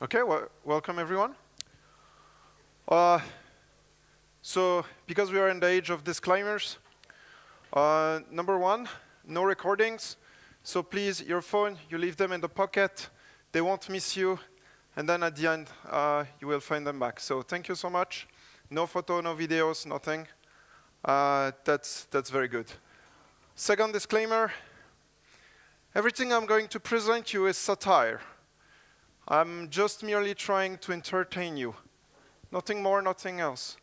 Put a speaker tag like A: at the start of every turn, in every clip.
A: Okay, well, welcome everyone. So, because we are in the age of disclaimers, number one, no recordings. So please, your phone, you leave them in the pocket. They won't miss you. And then at the end, you will find them back. So thank you so much. No photo, no videos, nothing. That's very good. Second disclaimer, everything I'm going to present you is satire. I'm just merely trying to entertain you. Nothing more, nothing else.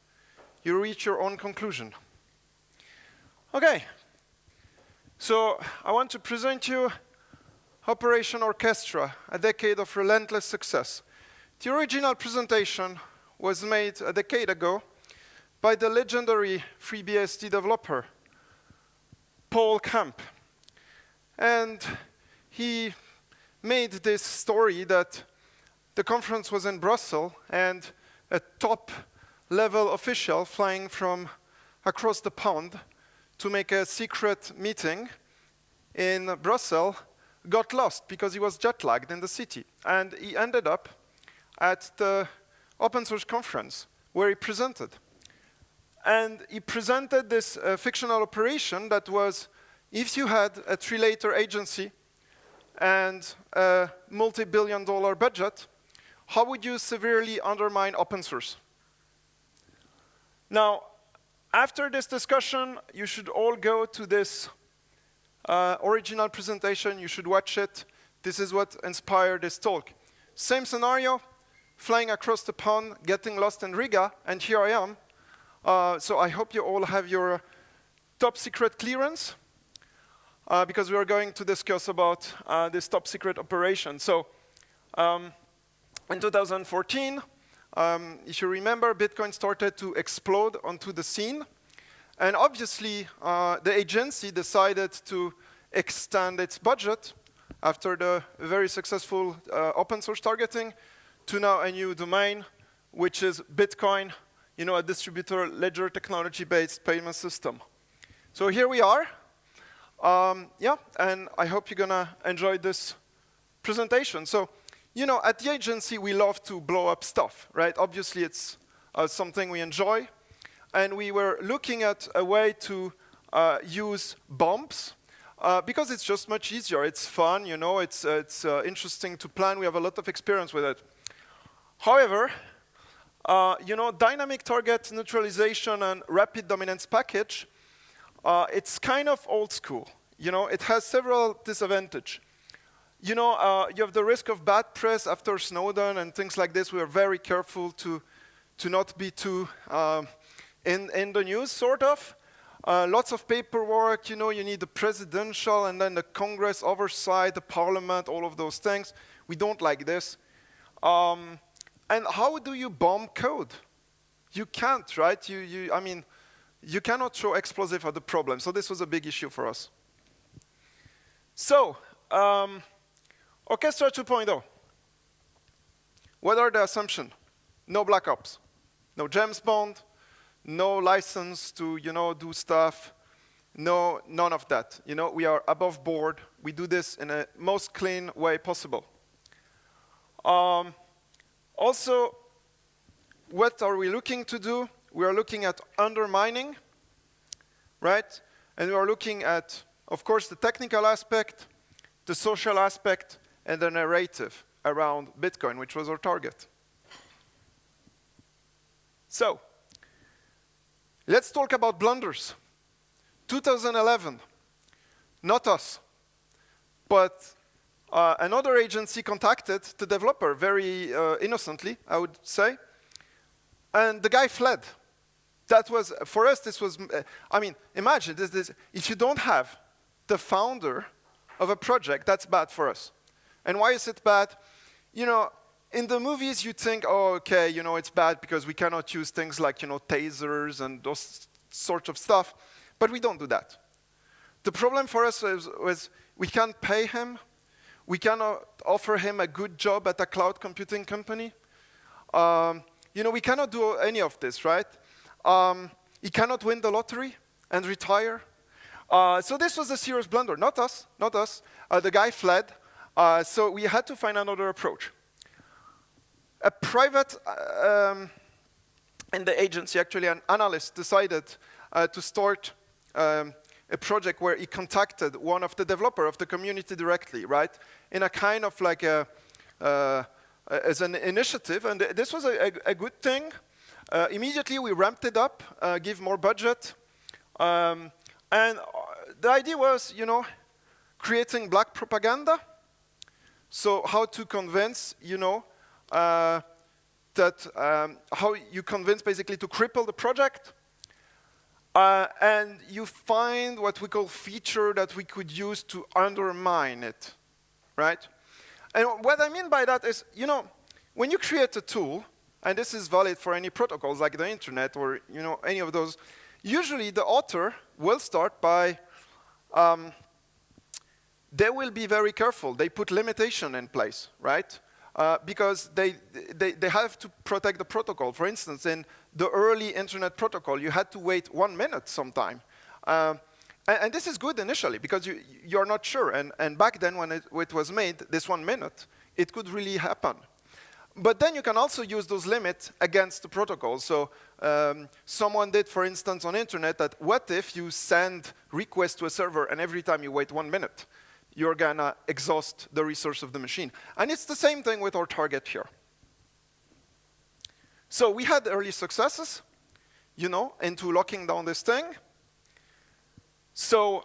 A: You reach your own conclusion. Okay. So I want to present you Operation Orchestra, a decade of relentless success. The original presentation was made a decade ago by the legendary FreeBSD developer, Paul Camp. And he made this story that the conference was in Brussels, and a top-level official flying from across the pond to make a secret meeting in Brussels got lost because he was jet-lagged in the city. And he ended up at the open source conference where he presented. And he presented this fictional operation that was, if you had a three-letter agency and a multi-billion-dollar budget, how would you severely undermine open source? Now, after this discussion, you should all go to this original presentation. You should watch it. This is what inspired this talk. Same scenario, flying across the pond, getting lost in Riga, and here I am. So I hope you all have your top secret clearance, because we are going to discuss about this top secret operation. So in 2014, if you remember, Bitcoin started to explode onto the scene. And obviously, the agency decided to extend its budget after the very successful open source targeting to now a new domain, which is Bitcoin, a distributor ledger technology-based payment system. So here we are. And I hope you're going to enjoy this presentation. So, at the agency, we love to blow up stuff, right? Obviously, it's something we enjoy. And we were looking at a way to use bombs because it's just much easier. It's fun, it's interesting to plan. We have a lot of experience with it. However, dynamic target neutralization and rapid dominance package, it's kind of old school. It has several disadvantages. You have the risk of bad press after Snowden and things like this. We are very careful to not be too in the news, sort of. Lots of paperwork, you need the presidential and then the Congress oversight, the parliament, all of those things. We don't like this. And how do you bomb code? You can't, right? You cannot throw explosive at the problem. So this was a big issue for us. So, Orchestra 2.0. What are the assumptions? No black ops, no James Bond, no license to, do stuff, none of that. We are above board. We do this in a most clean way possible. Also, what are we looking to do? We are looking at undermining, right? And we are looking at, of course, the technical aspect, the social aspect, and the narrative around Bitcoin, which was our target. So, let's talk about blunders. 2011, not us, but another agency contacted the developer very innocently, I would say, and the guy fled. That was, for us, this was, imagine this, if you don't have the founder of a project, that's bad for us. And why is it bad? In the movies, you think, oh, okay, it's bad because we cannot use things like, tasers and those sorts of stuff. But we don't do that. The problem for us was we can't pay him. We cannot offer him a good job at a cloud computing company. We cannot do any of this, right? He cannot win the lottery and retire. So this was a serious blunder. Not us, not us. The guy fled. So we had to find another approach. a private, in the agency, actually an analyst decided to start a project where he contacted one of the developer of the community directly, right? In a kind of like as an initiative, and this was a good thing. Immediately we ramped it up, give more budget, and the idea was, you know, creating black propaganda. So how to convince, you know, how you convince basically to cripple the project. And you find what we call feature that we could use to undermine it, right? And what I mean by that is, you know, when you create a tool, and this is valid for any protocols like the internet or, you know, any of those, usually the author will start by, they will be very careful. They put limitation in place, right? Because they have to protect the protocol. For instance, in the early internet protocol, you had to wait 1 minute sometime. And this is good initially, because you're not sure. And back then, when it was made, this 1 minute, it could really happen. But then you can also use those limits against the protocol. So someone did, for instance, on internet, that what if you send requests to a server, and every time you wait 1 minute, you're gonna exhaust the resource of the machine. And it's the same thing with our target here. So we had early successes, you know, into locking down this thing. So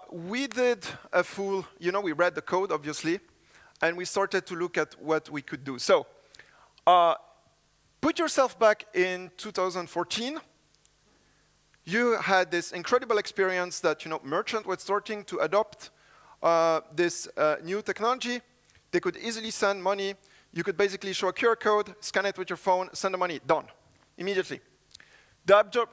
A: we did a full, you know, we read the code, obviously, and we started to look at what we could do. So put yourself back in 2014. You had this incredible experience that, you know, merchant was starting to adopt this new technology. They could easily send money. You could basically show a QR code, scan it with your phone, send the money, done, immediately. The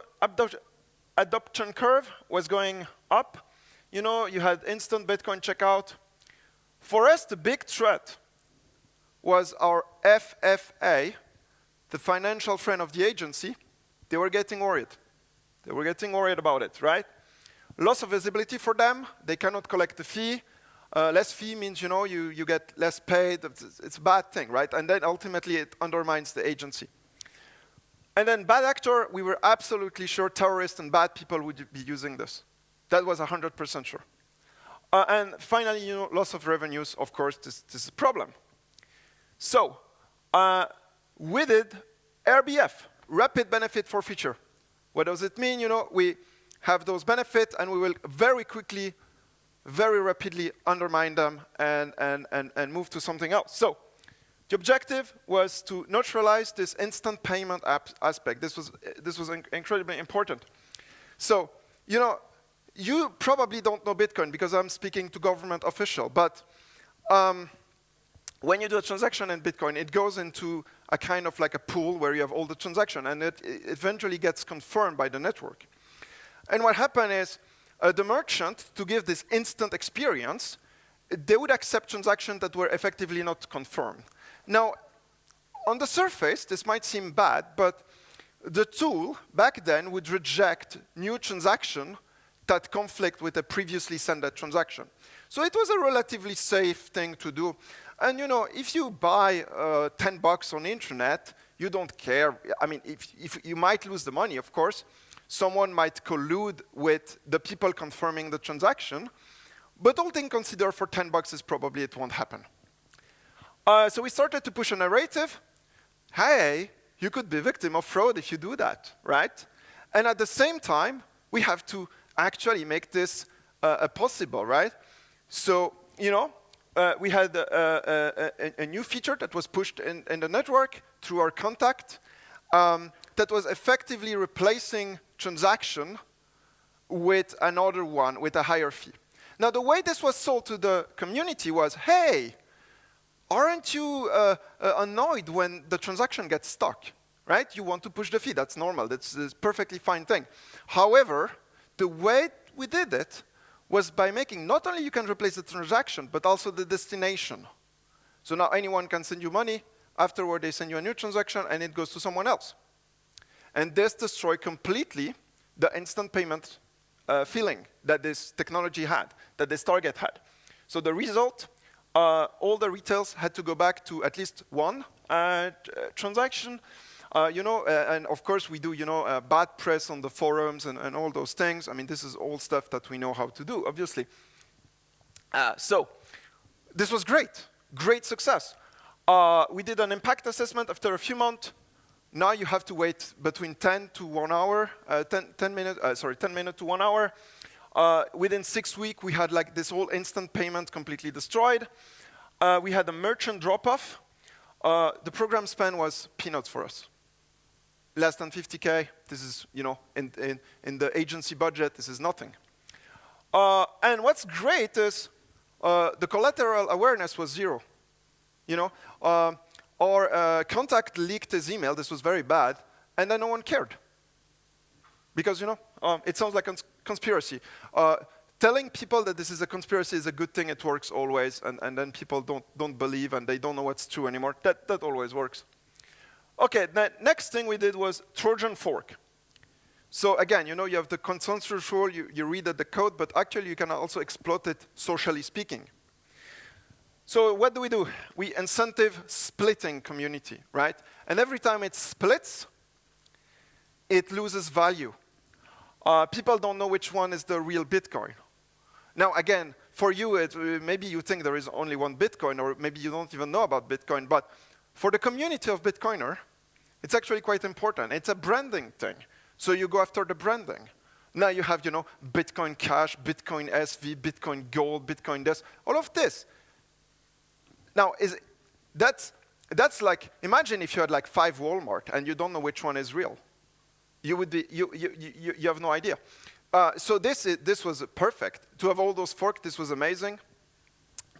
A: adoption curve was going up. You know, you had instant Bitcoin checkout. For us, the big threat was our FFA, the financial friend of the agency. They were getting worried. They were getting worried about it, right? Loss of visibility for them. They cannot collect the fee. Less fee means, you know, you get less paid. It's a bad thing, right? And then ultimately it undermines the agency. And then bad actor, we were absolutely sure terrorists and bad people would be using this. That was 100% sure. And finally, you know, loss of revenues, of course, this is a problem. So we did RBF, rapid benefit forfeiture. What does it mean? You know, we have those benefits, and we will very quickly, very rapidly undermine them and move to something else. So the objective was to neutralize this instant payment aspect. This was incredibly important. So, you know, you probably don't know Bitcoin because I'm speaking to government official, but when you do a transaction in Bitcoin, it goes into a kind of like a pool where you have all the transaction, and it eventually gets confirmed by the network. And what happened is the merchant, to give this instant experience, they would accept transactions that were effectively not confirmed. Now, on the surface, this might seem bad, but the tool back then would reject new transaction that conflict with a previously sent transaction. So it was a relatively safe thing to do. And you know, if you buy $10 on the internet, you don't care. I mean, if you might lose the money, of course. Someone might collude with the people confirming the transaction. But all things considered, for $10 is probably it won't happen. So we started to push a narrative. Hey, you could be victim of fraud if you do that, right? And at the same time, we have to actually make this possible, right? So, you know, we had a new feature that was pushed in the network through our contact that was effectively replacing transaction with another one with a higher fee. Now, the way this was sold to the community was, hey, aren't you annoyed when the transaction gets stuck, right? You want to push the fee. That's normal. That's a perfectly fine thing. However, the way we did it was by making not only you can replace the transaction, but also the destination. So now anyone can send you money. Afterward, they send you a new transaction, and it goes to someone else. And this destroyed completely the instant payment feeling that this technology had, that this target had. So the result, all the retails had to go back to at least one transaction. And of course we do, bad press on the forums and all those things. I mean, this is all stuff that we know how to do, obviously. So this was great success. We did an impact assessment after a few months. Now you have to wait between 10 to 1 hour, 10 minutes to 1 hour. Within 6 weeks, we had like this whole instant payment completely destroyed. We had a merchant drop-off. The program spend was peanuts for us. Less than 50K. This is, in the agency budget, this is nothing. And what's great is the collateral awareness was 0. Our contact leaked his email. This was very bad, and then no one cared. Because, it sounds like a conspiracy. Telling people that this is a conspiracy is a good thing. It works always, and then people don't believe, and they don't know what's true anymore. That always works. Okay, the next thing we did was Trojan fork. So again, you have the consensus rule, you read the code, but actually you can also exploit it socially speaking. So what do? We incentive splitting community, right? And every time it splits, it loses value. People don't know which one is the real Bitcoin. Now again, for you, maybe you think there is only one Bitcoin, or maybe you don't even know about Bitcoin, but for the community of Bitcoiner, it's actually quite important. It's a branding thing. So you go after the branding. Now you have, Bitcoin Cash, Bitcoin SV, Bitcoin Gold, Bitcoin this, all of this. Now, that's like, imagine if you had like 5 Walmart and you don't know which one is real. You have no idea. So this was perfect. To have all those forks, this was amazing.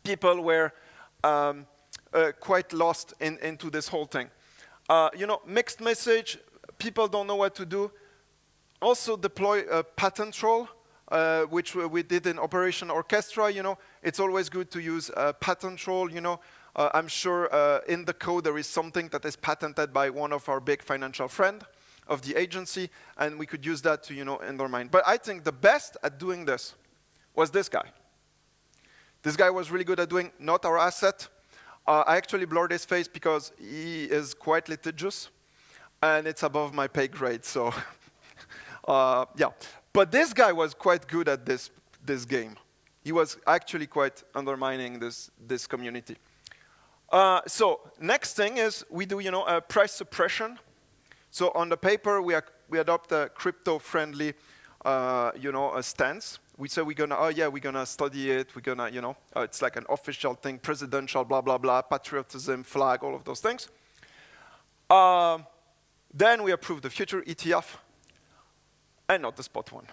A: People were quite lost into this whole thing. Mixed message, people don't know what to do. Also deploy a patent troll, which we did in Operation Orchestra. It's always good to use a patent troll. I'm sure in the code there is something that is patented by one of our big financial friends of the agency, and we could use that to undermine. But I think the best at doing this was this guy. This guy was really good at doing not our asset. I actually blurred his face because he is quite litigious, and it's above my pay grade, so yeah. But this guy was quite good at this game. He was actually quite undermining this community. So next thing is we do price suppression. So on the paper we adopt a crypto-friendly stance. We say we're gonna study it. We're gonna it's like an official thing, presidential, blah blah blah, patriotism, flag, all of those things. Then we approve the future ETF, and not the spot one.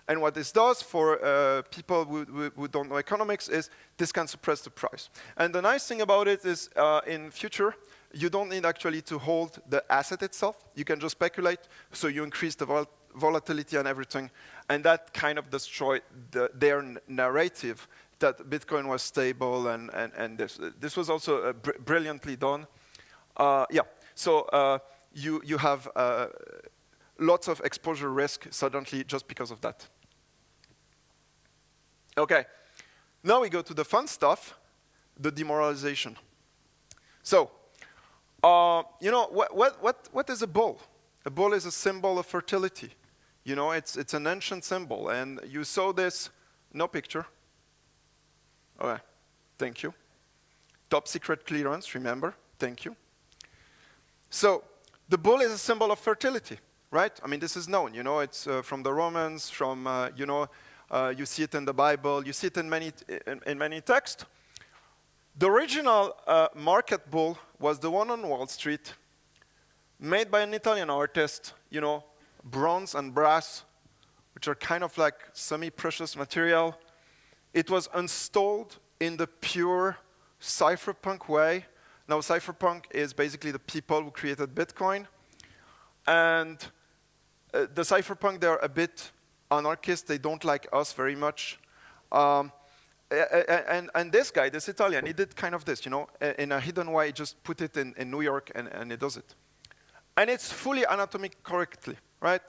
A: And what this does for people who don't know economics is this can suppress the price. And the nice thing about it is in future, you don't need actually to hold the asset itself. You can just speculate, so you increase the volatility and everything. And that kind of destroyed their narrative that Bitcoin was stable and this was also brilliantly done. So you have lots of exposure risk suddenly just because of that. Okay, now we go to the fun stuff, the demoralization. So, what is a bull? A bull is a symbol of fertility. It's an ancient symbol, and you saw this, no picture. Okay, thank you. Top secret clearance, remember, thank you. So, the bull is a symbol of fertility, right? I mean, this is known, it's from the Romans, from, you see it in the Bible, you see it in many texts. The original market bull was the one on Wall Street, made by an Italian artist, bronze and brass, which are kind of like semi-precious material. It was installed in the pure cypherpunk way. Now, cypherpunk is basically the people who created Bitcoin. And the cypherpunk, they're a bit anarchist. They don't like us very much. And this guy, this Italian, he did kind of this, in a hidden way, just put it in New York, and it does it. And it's fully anatomic correctly, right?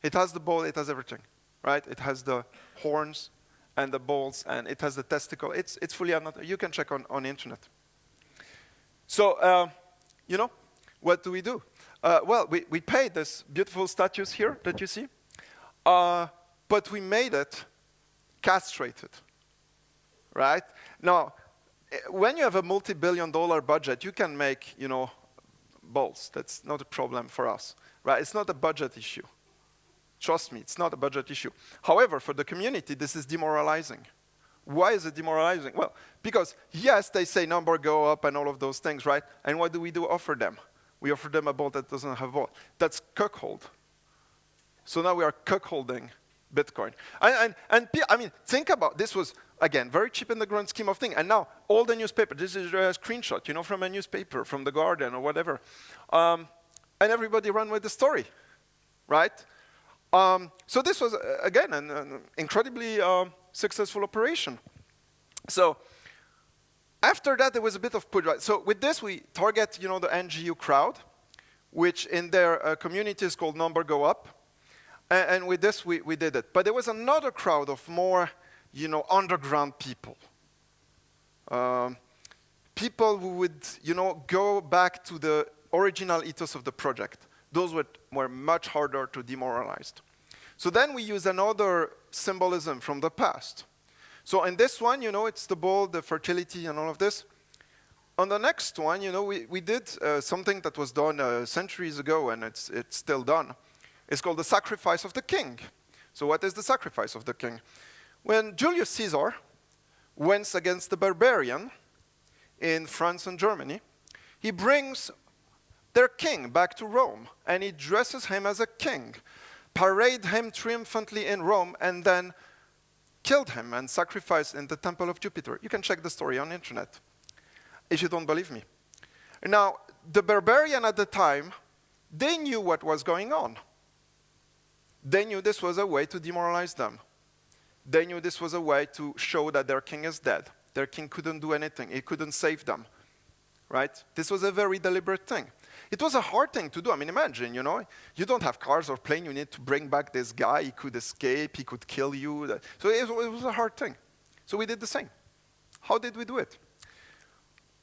A: It has the ball, it has everything, right? It has the horns and the balls, and it has the testicle. It's fully anatomic. You can check on the internet. So you know, what do we do? Well, we paid this beautiful statues here that you see, but we made it castrated, right? Now, when you have a multi-billion-dollar budget, you can make, you know, balls. That's not a problem for us, right? It's not a budget issue. Trust me, it's not a budget issue. However, for the community, this is demoralizing. Why is it demoralizing? Well, because yes, they say number go up and all of those things, right? And what do we do offer them? We offer them a ball that doesn't have a ball. That's cuckold. So now we are cuckolding Bitcoin. And I mean, think about, this was, again, very cheap in the grand scheme of things. And now all the newspaper, this is a screenshot, you know, from a newspaper, from The Guardian or whatever. And everybody ran with the story, right? So this was, again, an incredibly successful operation. So after that, there was a bit of push. So with this, we target, you know, the NGU crowd, which in their community is called Number Go Up. And with this, we did it. But there was another crowd of more, you know, underground people. People who would, you know, go back to the original ethos of the project. Those were much harder to demoralize. So then we use another symbolism from the past. So in this one, you know, it's the ball, the fertility, and all of this. On the next one, you know, we did something that was done centuries ago, and it's still done. It's called the sacrifice of the king. So what is the sacrifice of the king? When Julius Caesar went against the barbarian in France and Germany, he brings their king back to Rome, and he dresses him as a king, parade him triumphantly in Rome, and then killed him and sacrificed in the temple of Jupiter. You can check the story on the internet if you don't believe me. Now, the barbarian at the time, they knew what was going on. They knew this was a way to demoralize them. They knew this was a way to show that their king is dead. Their king couldn't do anything. He couldn't save them, right? This was a very deliberate thing. It was a hard thing to do. I mean, imagine, you know, you don't have cars or plane. You need to bring back this guy. He could escape. He could kill you. So it was a hard thing. So we did the same. How did we do it?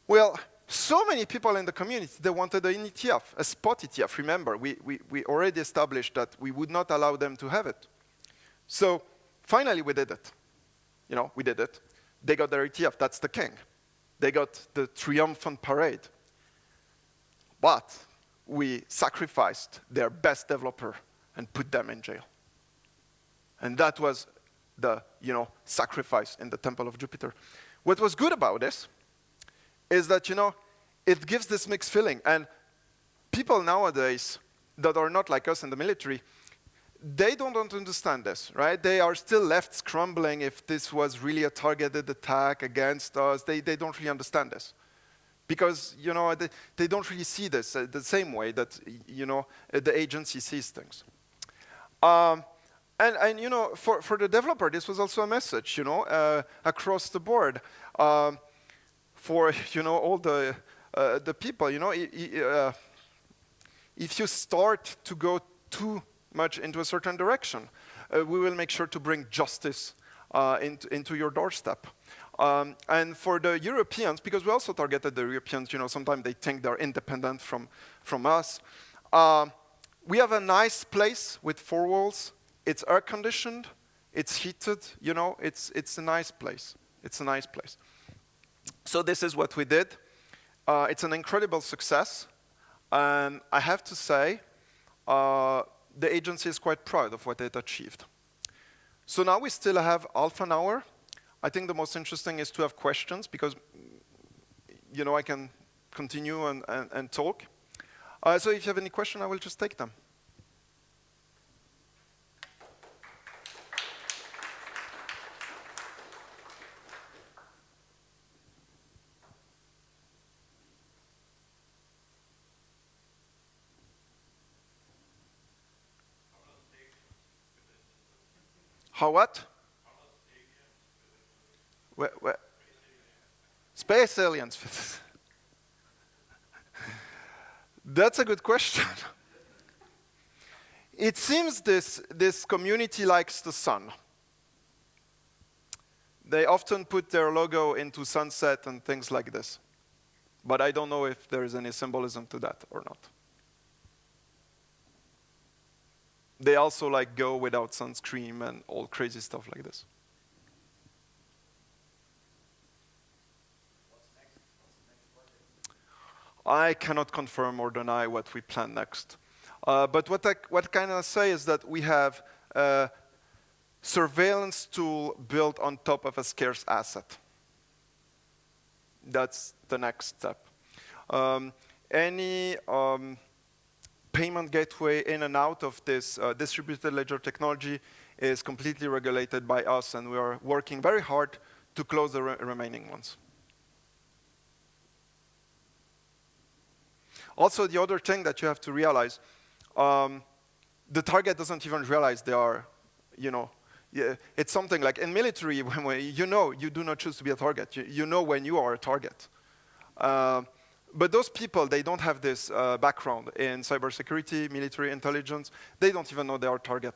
A: Well, so many people in the community, they wanted an ETF, a spot ETF. Remember, we already established that we would not allow them to have it. So finally, we did it. You know, we did it. They got their ETF. That's the king. They got the triumphant parade. But we sacrificed their best developer and put them in jail. And that was the, you know, sacrifice in the temple of Jupiter. What was good about this is that, you know, it gives this mixed feeling. And people nowadays that are not like us in the military, they don't understand this, right? They are still left scrambling if this was really a targeted attack against us. They don't really understand this. Because, you know, they don't really see this the same way that, you know, the agency sees things. And you know, for the developer, this was also a message, you know, across the board. For, you know, all the people, you know, if you start to go too much into a certain direction, we will make sure to bring justice into your doorstep. And for the Europeans, because we also targeted the Europeans, you know, sometimes they think they're independent from us. We have a nice place with 4 walls. It's air conditioned. It's heated. You know, it's a nice place. It's a nice place. So this is what we did. It's an incredible success. And I have to say, the agency is quite proud of what it achieved. So now we still have half an hour. I think the most interesting is to have questions, because, you know, I can continue and talk. So if you have any question, I will just take them. How what? Where? Space aliens. That's a good question. It seems this community likes the sun. They often put their logo into sunset and things like this. But I don't know if there is any symbolism to that or not. They also like go without sunscreen and all crazy stuff like this. I cannot confirm or deny what we plan next. But what I kind of say is that we have a surveillance tool built on top of a scarce asset. That's the next step. Any payment gateway in and out of this distributed ledger technology is completely regulated by us, and we are working very hard to close the remaining ones. Also, the other thing that you have to realize, the target doesn't even realize they are, it's something like in military, when you do not choose to be a target. You know when you are a target. But those people, they don't have this background in cybersecurity, military intelligence. They don't even know they are a target.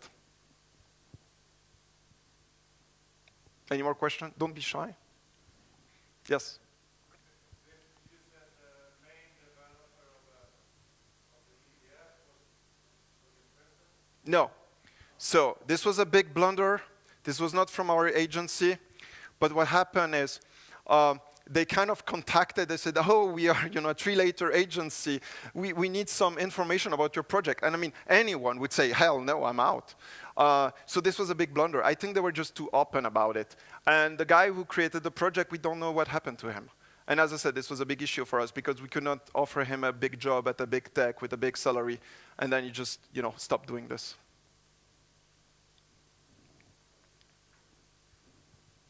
A: Any more questions? Don't be shy. Yes? No. So this was a big blunder. This was not from our agency. But what happened is they kind of contacted. They said, oh, we are a 3-letter agency. We need some information about your project. And I mean, anyone would say, hell no, I'm out. So this was a big blunder. I think they were just too open about it. And the guy who created the project, we don't know what happened to him. And as I said, this was a big issue for us because we could not offer him a big job at a big tech with a big salary, and then he just, stopped doing this.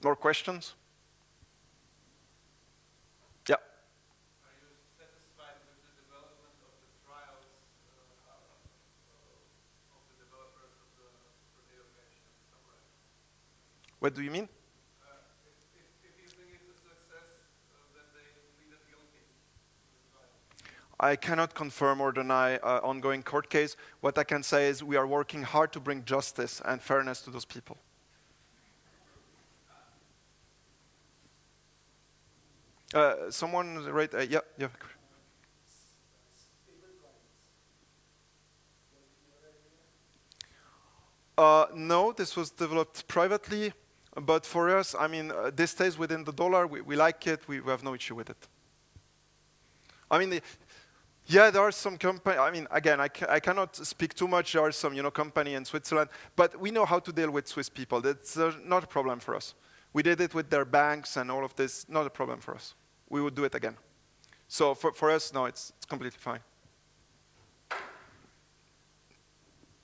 A: More questions? Yeah.
B: Are you satisfied with the development of the trials of the developers of the tornado cache and summary?
A: What do you mean?
B: If you think it's a success, that they pleaded guilty in the trial.
A: I cannot confirm or deny ongoing court case. What I can say is we are working hard to bring justice and fairness to those people. Someone, right? Yeah. No, this was developed privately, but for us, I mean, this stays within the dollar. We like it. We have no issue with it. I mean, yeah, there are some companies. I mean, again, I cannot speak too much. There are some, company in Switzerland, but we know how to deal with Swiss people. That's not a problem for us. We did it with their banks and all of this. Not a problem for us. We would do it again. So for us, no, it's completely fine.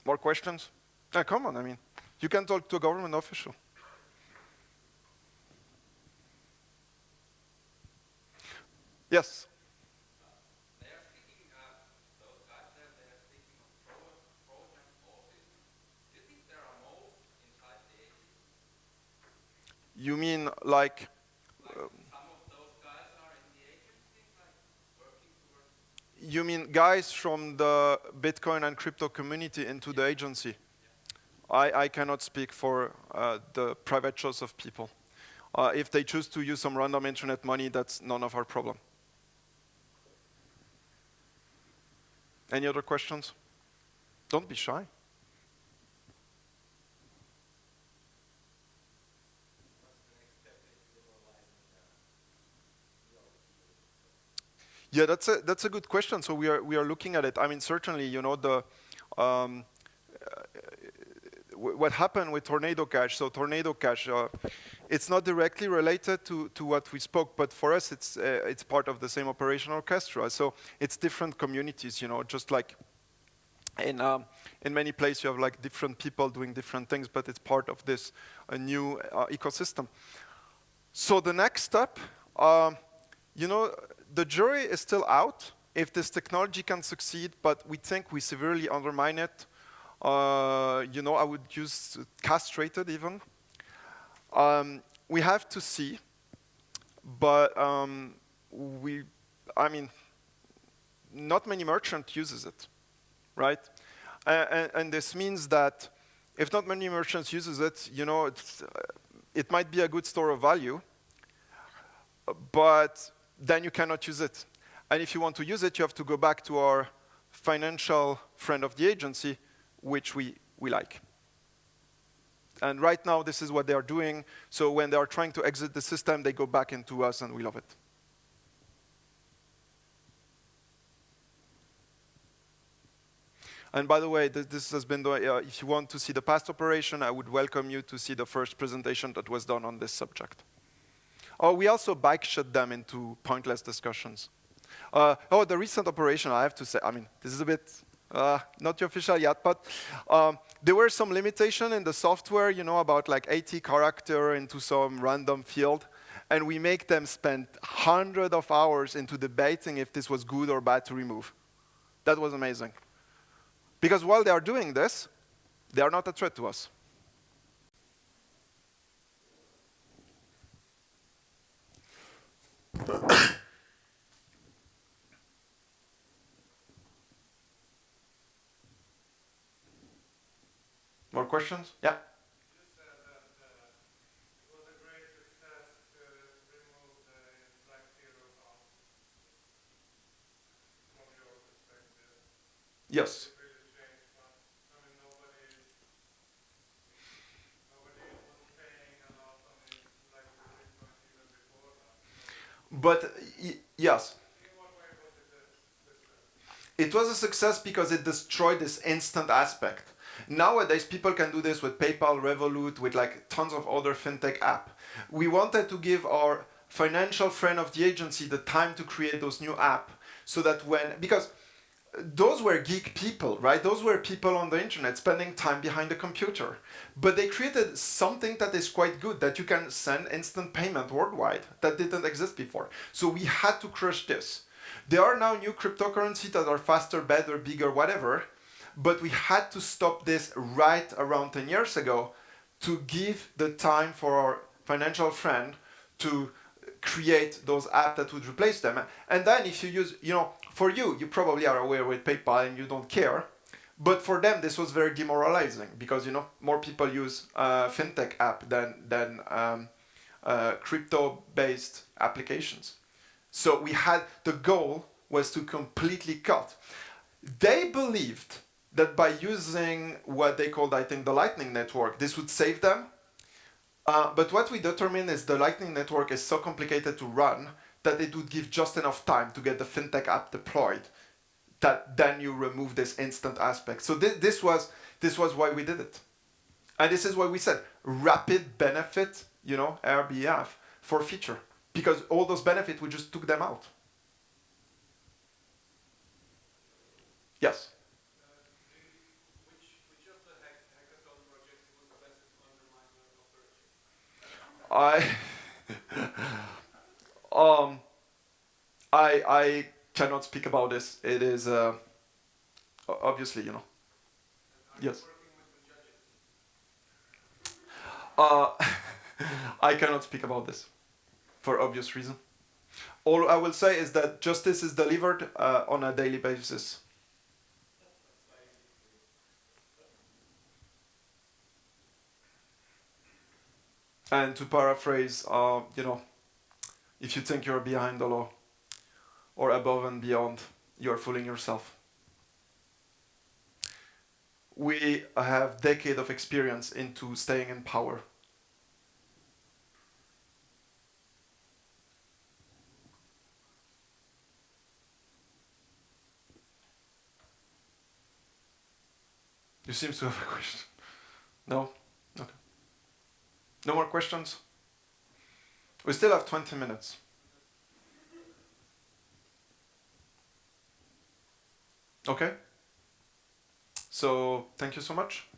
A: More questions? Come on, I mean, you can talk to a government official. Yes?
C: They are speaking, those guys there, they are speaking of Trojan horses. Do you think there are moles inside the agency?
A: You mean like
C: some of those guys are in the agency, like working towards?
A: You mean guys from the Bitcoin and crypto community into the agency? I cannot speak for the private choice of people. If they choose to use some random internet money, that's none of our problem. Any other questions? Don't be shy. Yeah, that's a good question. So we are looking at it. I mean, certainly, what happened with Tornado Cash. So Tornado Cash, it's not directly related to what we spoke, but for us, it's part of the same operation Orchestra. So it's different communities, just like in many places you have like different people doing different things, but it's part of this new ecosystem. So the next step, the jury is still out if this technology can succeed, but we think we severely undermine it. I would use castrated even. We have to see, but not many merchant uses it, right? And this means that if not many merchants uses it, it might be a good store of value, but then you cannot use it. And if you want to use it, you have to go back to our financial friend of the agency, which we like. And right now, this is what they are doing. So when they are trying to exit the system, they go back into us, and we love it. And by the way, this has been, if you want to see the past operation, I would welcome you to see the first presentation that was done on this subject. Oh, we also bike shot them into pointless discussions. Oh, the recent operation, I have to say, I mean, this is a bit not official yet, but there were some limitation in the software, you know, about like 80 character into some random field, and we make them spend hundreds of hours into debating if this was good or bad to remove. That was amazing. Because while they are doing this, they are not a threat to us. More questions? Yeah.
B: You said that it was a great success to remove the black zero bounds from your perspective.
A: Yes.
B: It really changed that. I mean, nobody was paying a lot on it like the Bitcoin even before that. So
A: But yes.
B: in what way was it a success?
A: It was a success because it destroyed this instant aspect. Nowadays, people can do this with PayPal, Revolut, with like tons of other fintech app. We wanted to give our financial friend of the agency the time to create those new app so that because those were geek people, right? Those were people on the internet spending time behind the computer. But they created something that is quite good, that you can send instant payment worldwide that didn't exist before. So we had to crush this. There are now new cryptocurrencies that are faster, better, bigger, whatever, but we had to stop this right around 10 years ago to give the time for our financial friend to create those apps that would replace them. And then if you use, you know, for you probably are aware with PayPal and you don't care, but for them this was very demoralizing because, you know, more people use fintech app than crypto-based applications. So we had, the goal was to completely cut. They believed that by using what they called, I think, the Lightning Network, this would save them. But what we determined is the Lightning Network is so complicated to run that it would give just enough time to get the fintech app deployed, that then you remove this instant aspect. So this was why we did it. And this is why we said rapid benefit, you know, RBF for feature. Because all those benefits, we just took them out. Yes?
B: Which of the hackathon projects was the best to undermine the operation?
A: I cannot speak about this. It is obviously, you know.
B: And are
A: Yes.
B: you working with the judges?
A: I cannot speak about this for obvious reason. All I will say is that justice is delivered on a daily basis. And to paraphrase, you know, if you think you're behind the law or above and beyond, you're fooling yourself. We have decades of experience into staying in power. You seem to have a question. No? Okay. No more questions? We still have 20 minutes. Okay? So, thank you so much.